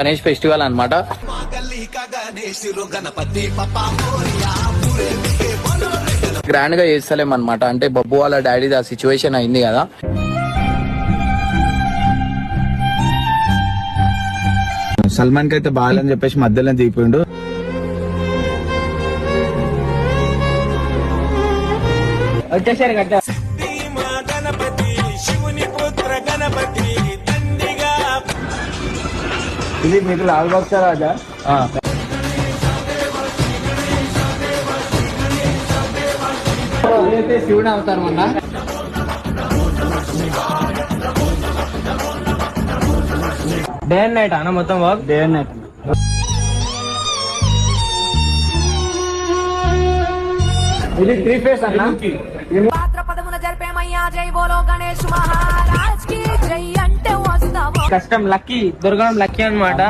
Ganesh festival అన్నమాట. Grand గా చేస్తలేం అనమాట. అంటే బబ్బు వాళ్ళ డాడీ ఆ సిచ్యువేషన్ అయింది కదా. సల్మాన్ కి అయితే బాగాలని చెప్పేసి మధ్యలో దిగిపోయిండు. వచ్చేసారు కదా. ఇది మీకు లాల్ బాక్స్ రాజా. శివుడు అవుతారు మొన్న. డే అండ్ నైట్ అన్న మొత్తం వర్క్ డే అండ్ నైట్. ఇది 3 ఫేస్ అన్న. కష్టం లక్కీ దొరకడం లక్కీ అన్నమాట.